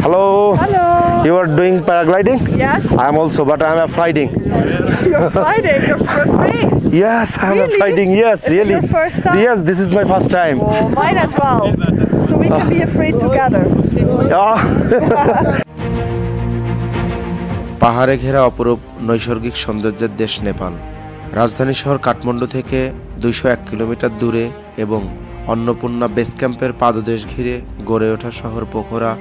Hello. Hello. You are doing paragliding? Yes. I am also, but I am afraiding. You're fighting. You're afraid. Yes, I am Really? afraiding. Yes, Is it really. your first time? Yes, this is my first time. Oh, mine as well. So we can be afraid together. পাহাড়ে ঘেরা অপরূপ নৈসর্গিক সৌন্দর্যের দেশ নেপাল। রাজধানী শহর কাঠমান্ডু থেকে 201 kilometre দূরে এবং অন্নপূর্ণা বেস ক্যাম্পের পাদদেশ ঘিরে গড়ে ওঠা শহর পোখরা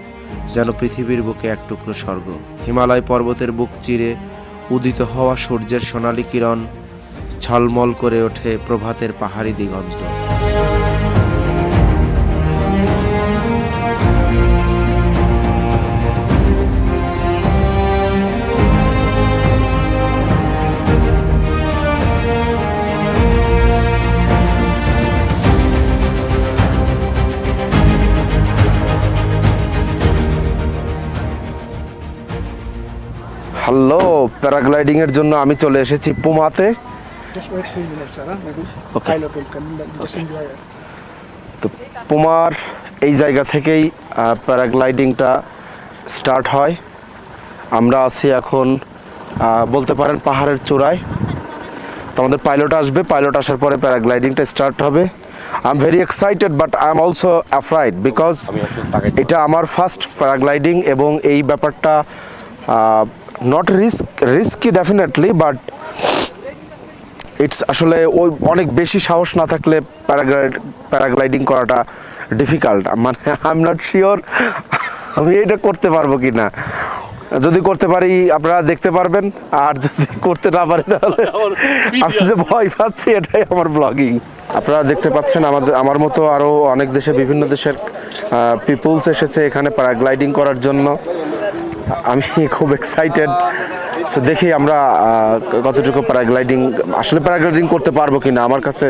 যেন পৃথিবীর বুকে এক টুকরো স্বর্গ। হিমালয় পর্বতের বুক চিরে উদিত হওয়া সূর্যের সোনালী কিরণ ঝলমল করে ওঠে প্রভাতের পাহাড়ি দিগন্ত। হ্যালো, প্যারাগ্লাইডিং এর জন্য আমি চলে এসেছি পুমাতে। তো পুমার এই জায়গা থেকেই প্যারাগ্লাইডিংটা স্টার্ট হয়। আমরা আছি এখন বলতে পারেন পাহাড়ের চূড়ায়। তো আমাদের পাইলট আসবে, পাইলট আসার পরে প্যারাগ্লাইডিংটা স্টার্ট হবে। I am very excited but I am also afraid because এটা আমার ফার্স্ট প্যারাগ্লাইডিং এবং এই ব্যাপারটা not risky definitely, but it's আসলে ওই অনেক বেশি সাহস না থাকলে প্যারাগ্লাইডিং করাটা ডিফিকাল্ট। মানে আই এম নট শিওর আমি এটা করতে পারবো কি না। যদি করতে পারি আপনারা দেখতে পারবেন, আর যদি করতে না পারি তাহলে আমি যে ভয় পাচ্ছি এটাই আমার ব্লগিং। আপনারা দেখতে পাচ্ছেন আমার মতো আরও অনেক দেশে বিভিন্ন দেশের পিপলস এসেছে এখানে প্যারাগ্লাইডিং করার জন্য। আমি খুব এক্সাইটেড। সো দেখি আমরা কতটুকু প্যারাগ্লাইডিং করতে পারবো কিনা। আমার কাছে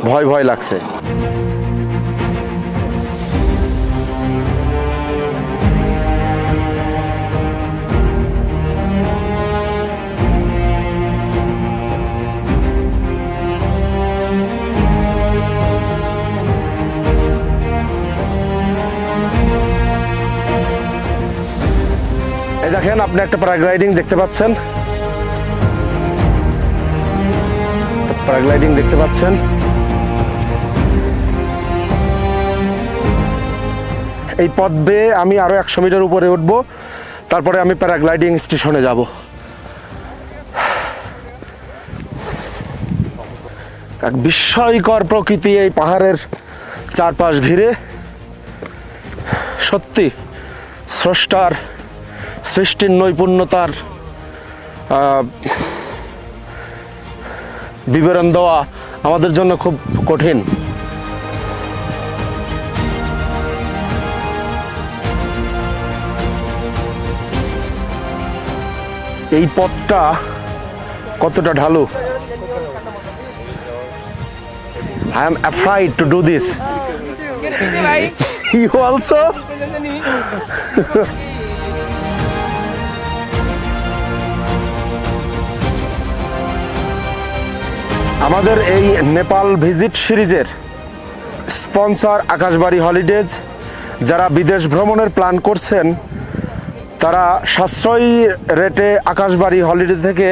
ভয় ভয় লাগছে। দেখেন, আপনি একটা প্যারাগ্লাইডিং দেখতে পাচ্ছেন। এই পথ বেয়ে আমি আরো 100 মিটার উপরে উঠবো, তারপরে আমি প্যারাগ্লাইডিং স্টেশনে যাব। এক বিস্ময়কর প্রকৃতি এই পাহাড়ের চারপাশ ঘিরে। সত্যি স্রষ্টার সৃষ্টির নৈপুণ্যতার বিবরণ দেওয়া আমাদের জন্য খুব কঠিন। এই পথটা কতটা ঢালু। I am afraid to do this. You also? আমাদের এই নেপাল ভিজিট সিরিজের স্পন্সর আকাশবাড়ি হলিডেজ। যারা বিদেশ ভ্রমণের প্ল্যান করছেন তারা সাশ্রয়ী রেটে আকাশবাড়ি হলিডে থেকে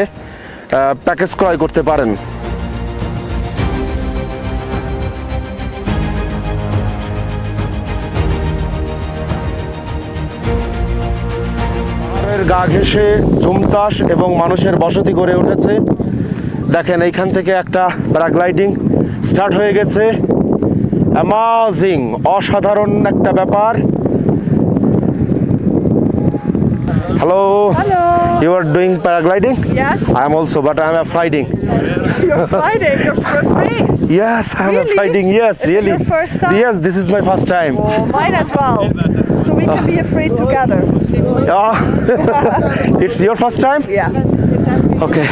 প্যাকেজ ক্রয় করতে পারেন। পাহাড়ের গা ঘেঁষে ঝুম চাষ এবং মানুষের বসতি গড়ে উঠেছে। দেখেন, এইখান থেকে একটা প্যারাগ্লাইডিং স্টার্ট হয়ে গেছে। অ্যামাজিং, অসাধারণ একটা ব্যাপার। Hello. Hello. You are doing paragliding? Yes. I am also, but I am afraiding. You're fighting. You're afraid. Yes, I am Really? afraiding. Yes, Is it really. your first time? Yes, this is my first time. Oh, mine as well. So we can be afraid together. It's your first time? Yeah. Okay.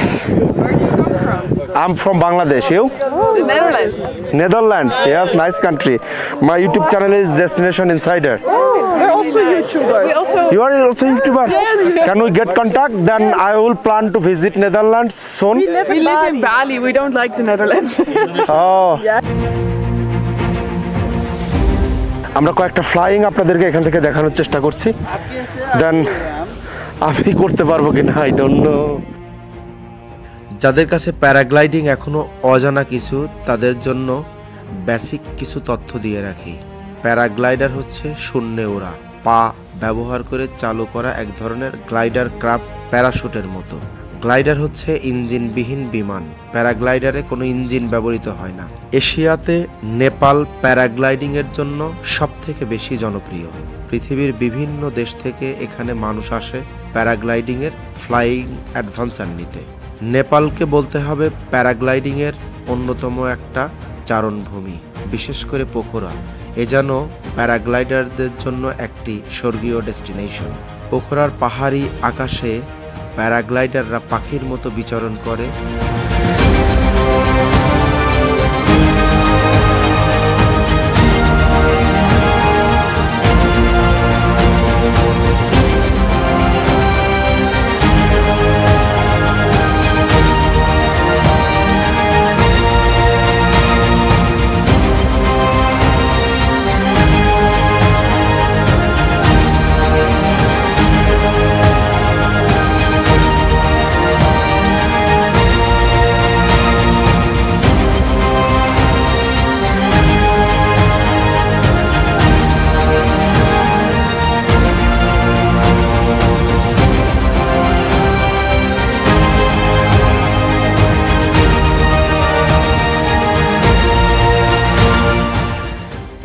Where do you come from? I'm from Bangladesh. You? The Netherlands. Netherlands. Yes, nice country. My YouTube channel is Destination Insider. We're also YouTubers. We also You are also YouTuber? Can we get contact? Then I will plan to visit Netherlands soon. we live in Bali. We don't like the Netherlands. Oh. Yeah. আমরা কয়েকটা flying আপনাদেরকে এখান থেকে দেখানোর চেষ্টা করছি, দেন আমি করতে পারবো কিনা আই ডোন্ট নো। যাদের কাছে প্যারাগ্লাইডিং এখনো অজানা কিছু, তাদের জন্য বেসিক কিছু তথ্য দিয়ে রাখি। প্যারাগ্লাইডার হচ্ছে শূন্যে ওড়া, পা ব্যবহার করে চালু করা এক ধরনের গ্লাইডার ক্রাফট প্যারাশুটের মতো। গ্লাইডার হচ্ছে ইঞ্জিনবিহীন বিমান। প্যারাগ্লাইডারে কোনো ইঞ্জিন ব্যবহৃত হয় না। এশিয়াতে নেপাল প্যারাগ্লাইডিং এর জন্য সবথেকে বেশি জনপ্রিয়। পৃথিবীর বিভিন্ন দেশ থেকে এখানে মানুষ আসে প্যারাগ্লাইডিং এর ফ্লাইং অ্যাডভেঞ্চার নিতে। নেপালকে বলতে হবে প্যারাগ্লাইডিং এর অন্যতম একটা চারণভূমি, বিশেষ করে পোখরা। এ যেন প্যারাগ্লাইডারদের জন্য একটি স্বর্গীয় ডেস্টিনেশন। পোখরার পাহাড়ি আকাশে প্যারাগ্লাইডাররা পাখির মতো বিচরণ করে।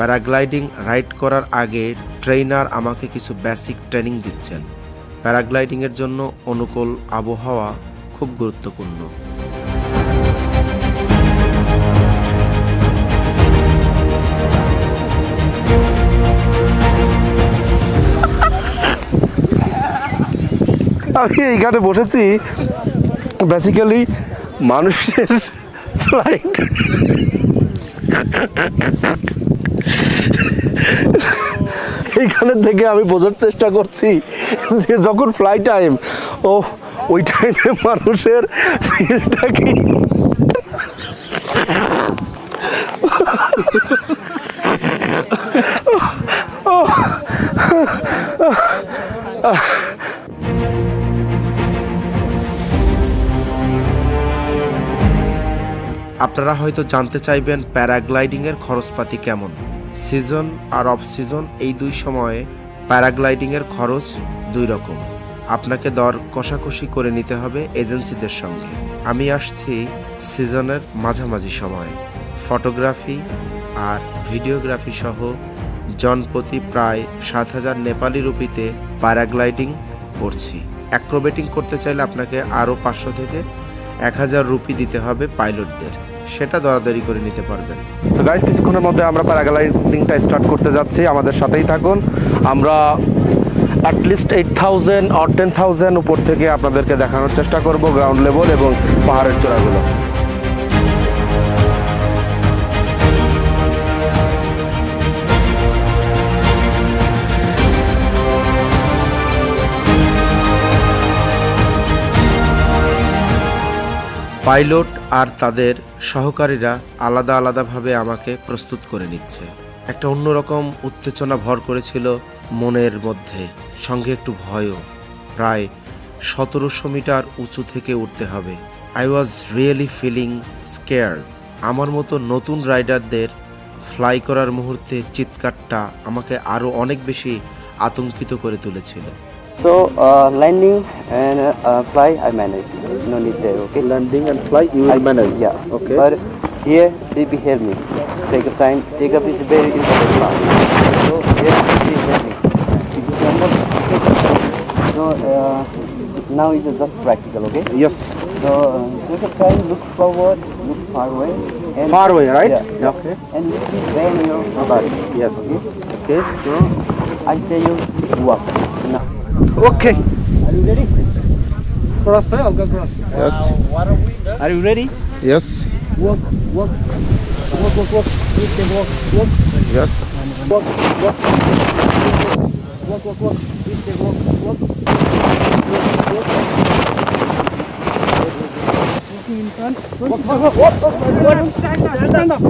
প্যারাগ্লাইডিং রাইড করার আগে ট্রেনার আমাকে কিছু বেসিক ট্রেনিং দিচ্ছেন। প্যারাগ্লাইডিংয়ের জন্য অনুকূল আবহাওয়া খুব গুরুত্বপূর্ণ। আমি এইখানে বসেছি বেসিক্যালি মানুষের ফ্লাইট এইখানে থেকে আমি বোঝার চেষ্টা করছি যে যখন ফ্লাই টাইম, ওই টাইমে মানুষের ফিলটা কি। আপনারা হয়তো জানতে চাইবেন প্যারাগ্লাইডিং এর খরচপাতি কেমন। সিজন আর অফ সিজন এই দুই সময়ে প্যারাগ্লাইডিং এর খরচ দুই রকম। আপনাকে দর কষাকষি করে নিতে হবে এজেন্সিদের সঙ্গে। আমি আসছি সিজনের মাঝামাঝি সময়ে। ফটোগ্রাফি আর ভিডিওগ্রাফি সহ জনপ্রতি প্রায় ৭,০০০ নেপালি রুপিতে প্যারাগ্লাইডিং করছি। অ্যাক্রোবেটিং করতে চাইলে আপনাকে আরও ৫০০ থেকে ১,০০০ রুপি দিতে হবে পাইলটদের, সেটা দরাদরি করে নিতে পারবেন। সো গাইস, কিছুক্ষণের মধ্যে আমরা প্যারাগ্লাইডিংটা স্টার্ট করতে যাচ্ছি, আমাদের সাথেই থাকুন। আমরা অ্যাটলিস্ট 8,000 or 10,000 উপর থেকে আপনাদেরকে দেখানোর চেষ্টা করব গ্রাউন্ড লেভেল এবং পাহাড়ের চূড়াগুলো। পাইলট আর তাদের সহকারীরা আলাদা আলাদাভাবে আমাকে প্রস্তুত করে নিচ্ছে। একটা অন্যরকম উত্তেজনা ভর করেছিল মনের মধ্যে, সঙ্গে একটু ভয়ও। প্রায় ১৭০০ মিটার উঁচু থেকে উঠতে হবে। I was really feeling scared. আমার মতো নতুন রাইডারদের ফ্লাই করার মুহূর্তে চিৎকারটা আমাকে আরও অনেক বেশি আতঙ্কিত করে তুলেছিল। So landing and fly I manage. No need there. Okay. Landing and fly you will manage. Yeah. Okay. But here they behave me. Take up time. Take up is very important part. So here they behave me. So now it's just practical. Okay. Yes. So take up time. Look forward. Look far away. And Far away, right? Yeah. Okay. And you see bend your body. Yes. Okay. Okay. So I say you walk. Now. Okay. Are you ready? Cross, I'll go cross. Yes. Are you ready? Yes. Walk, walk, walk, walk, walk. You can walk, walk, Yes. walk, walk, walk, walk, walk. You can walk, walk, walk, walk. Walking in front. Walk, walk, walk, walk, walk. Stand up, stand up.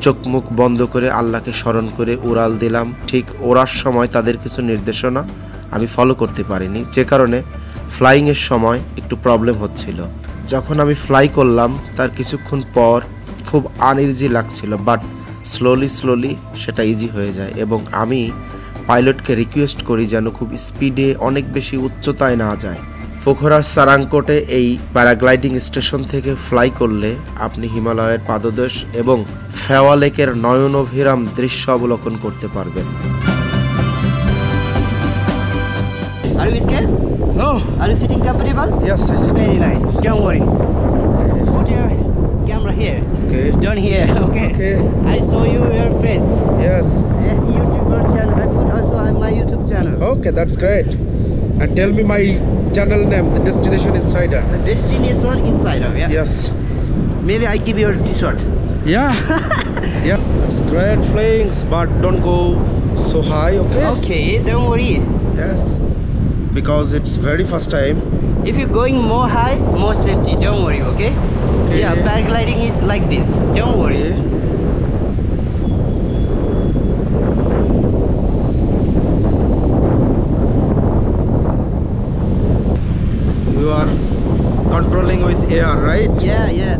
চোখ মুখ বন্ধ করে আল্লাহকে স্মরণ করে উড়াল দিলাম। ঠিক ওড়ার সময় তাদের কিছু নির্দেশনা আমি ফলো করতে পারিনি, যে কারণে ফ্লাইংয়ের সময় একটু প্রবলেম হচ্ছিল। যখন আমি ফ্লাই করলাম তার কিছুক্ষণ পর খুব আনইজি লাগছিল, বাট স্লোলি সেটা ইজি হয়ে যায়। এবং আমি পাইলটকে রিকোয়েস্ট করি যেন খুব স্পিডে অনেক বেশি উচ্চতায় না যায়। পোখরার সারাংকোটে এই প্যারাগ্লাইডিং স্টেশন থেকে ফ্লাই করলে আপনি হিমালয়ের পাদদেশ এবং ফেওয়া লেকের নয়নোভিরাম দৃশ্য অবলোকন করতে পারবেন। Are you scared? No. Are you sitting comfortable? Yes, I see. Very nice. Don't worry. Put your camera here. Okay. Down here. Okay. Okay. I saw your face. Yes. YouTuber channel. I put also on my YouTube channel. Okay, that's great. And tell me my channel name, The Destination Insider. Destination Insider. Yeah. Yes. Maybe I give you a T-shirt. Yeah. Yeah. It's great flyings, but don't go so high, okay? Okay. Don't worry. Yes. Because it's very first time. If you're going more high, more safety. Don't worry. Okay. Okay. Yeah. Paragliding is like this. Don't worry. Okay. You are controlling with air, right? Yeah.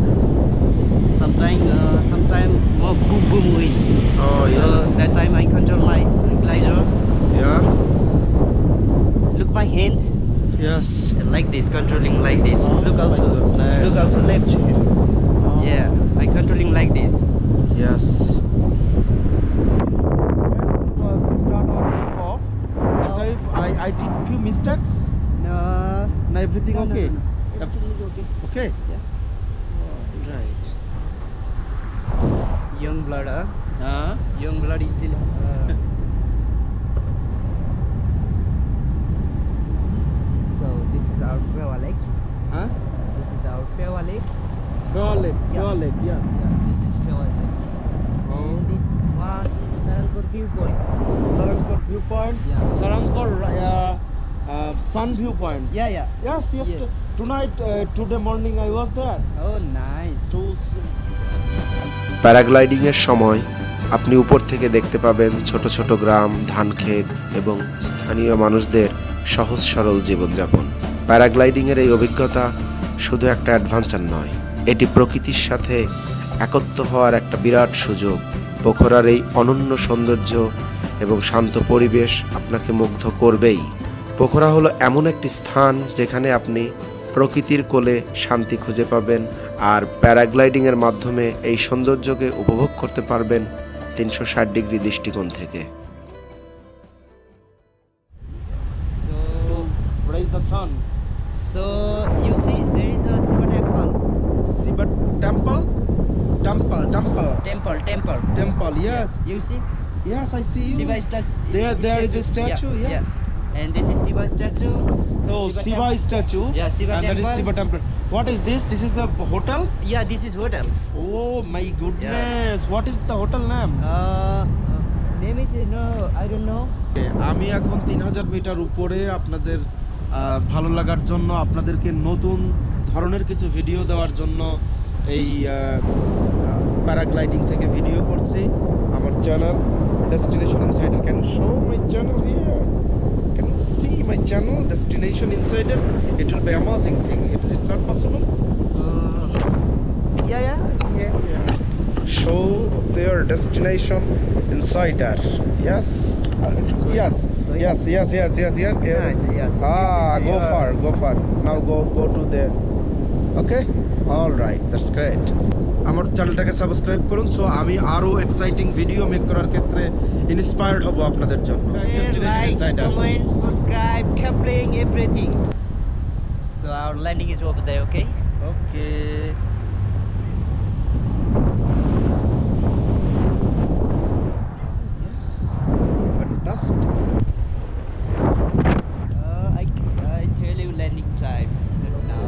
Sometime more boom wind. Oh, So that time I control my glider. yeah. Look my hand. Yes. Like this, controlling like this. Look also. Nice. Look also left. Yeah. I controlling like this. Yes. I did few mistakes. No. Now everything okay? Everything is okay. Okay. Yeah. Right. Young blood, huh? Young blood is still. So this is our Fewa Lake. Huh? This is our Fewa Lake. Frolic. Yeah. Frolic. Yes. Yeah, this is Fewa Lake. And this one is Sarangkot viewpoint. Sarangkot viewpoint. Yeah. Sarangkot sun viewpoint. Yeah. Yes. Yes. Tonight, today morning I was there. Oh, nice. Paragliding এর সময় আপনি উপর থেকে দেখতে পাবেন ছোট ছোট গ্রাম, ধানক্ষেত এবং স্থানীয় মানুষদের সহজ সরল জীবনযাপন। প্যারাগ্লাইডিং এর এই অভিজ্ঞতা শুধু একটা অ্যাডভেঞ্চার নয়, এটি প্রকৃতির সাথে একত্র হওয়ার একটা বিরাট সুযোগ। পোখরার এই অনন্য সৌন্দর্য এবং শান্ত পরিবেশ আপনাকে মুগ্ধ করবেই। পোখরা হলো এমন একটি স্থান যেখানে আপনি প্রকৃতির কোলে শান্তি খুঁজে পাবেন আর প্যারাগ্লাইডিং এর মাধ্যমে এই সৌন্দর্যকে উপভোগ করতে পারবেন 360 ডিগ্রি দৃষ্টিকোণ থেকে। So, Where is the sun? so you see there is a Shiva temple. Shiva temple? Temple, yes. You see? Yes, I see you. Shiva statue. There is a statue, yes. Yeah. And this is Shiva statue. Oh, Shiva statue. Yeah, Shiva and that is temple. Shiva temple. What is this? This is a hotel? Yeah, this is hotel. Oh my goodness. What is the hotel name? Name is no, I don't know. আমি এখন 3000 metre উপরে আপনাদের ভালো লাগার জন্য আপনাদেরকে নতুন ধরনের কিছু ভিডিও দেওয়ার জন্য এই প্যারাগ্লাইডিং থেকে ভিডিও করছি। আমার channel destination insider. Can you show my channel here? Can you see my channel Destination Insider? It will be amazing thing. Is it not possible? Yeah. Show their Destination Insider. Yes. Yes. Nice, yes. Go far. Now go to there. Okay. All right. That's great. আমার চ্যানেলটাকে subscribe করুন, so আমি আরো exciting video make করার ক্ষেত্রে inspired হব আপনাদের জন্য। Like, comment, subscribe, keep playing everything. So our landing is over there, okay? Okay. Yes. Fantastic. I tell you landing time now.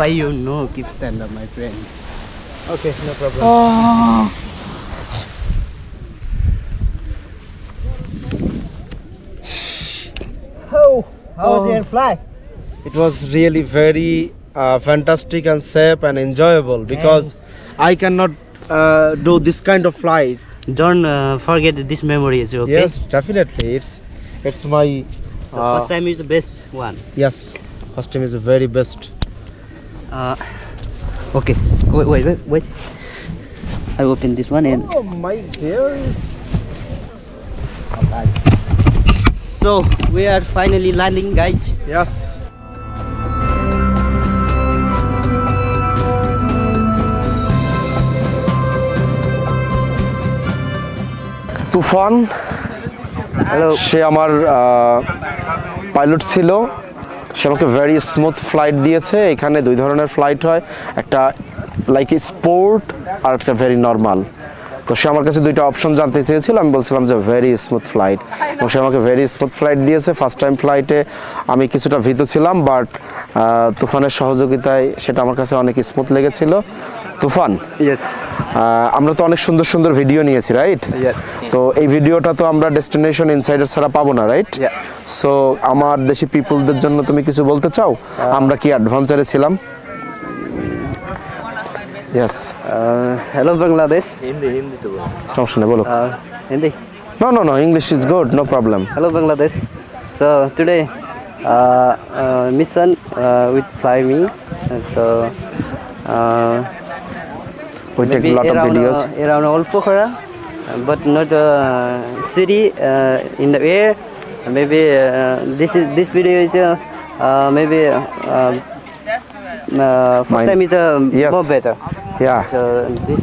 why you know keep stand up, my friend. Okay, no problem. Oh, how was your flight? It was really very fantastic and safe and enjoyable because I cannot do this kind of flight. Don't forget this memories, okay? Yes, definitely. It's my So first time is the best one. yes. First time is the very best. Okay. Wait. I open this one and Oh my dear. so we are finally landing, guys. Yes. Toofan Hello. সে আমার pilot ছিল, সে আমাকে very smooth flight দিয়েছে। এখানে দুই ধরনের flight হয়, একটা like sport আর একটা ভেরি নর্মাল। তো সে আমার কাছে দুইটা অপশন জানতে চেয়েছিল, আমি বলছিলাম যে ভেরি স্মুথ ফ্লাইট, এবং সে আমাকে ভেরি স্মুথ ফ্লাইট দিয়েছে। ফার্স্ট টাইম ফ্লাইটে আমি কিছুটা ভীত ছিলাম, বাট তুফানের সহযোগিতায় সেটা আমার কাছে অনেক স্মুথ লেগেছিল। তুফান, Yes. আমরা তো অনেক সুন্দর সুন্দর ভিডিও নিয়েছি, রাইট? Yes. তো এই ভিডিওটা তো আমরা ডেস্টিনেশন ইনসাইডার ছাড়া পাবো না, রাইট? সো আমার দেশি পিপলদের জন্য তুমি কিছু বলতে চাও? আমরা কি অ্যাডভেঞ্চারে ছিলাম? Yes, Hello Bangladesh. সমস্যা নেই, বলো। Hindi. No English is good, no problem. Hello Bangladesh. So today mission with fly me. And so We take maybe a lot of videos. around Al Pokhara, but not city in the air. Maybe this video is maybe first Mine. time is Yes. more better. Yeah. So this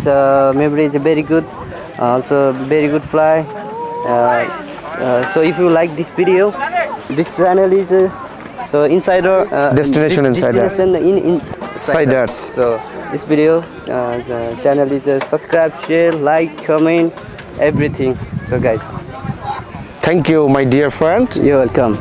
memory is very good. Also very good fly. So if you like this video, this channel is so insider Destination Insider. destination in Insiders. So this video the channel is subscribe, share, like, comment, everything. So guys, Thank you, my dear friend. you're welcome.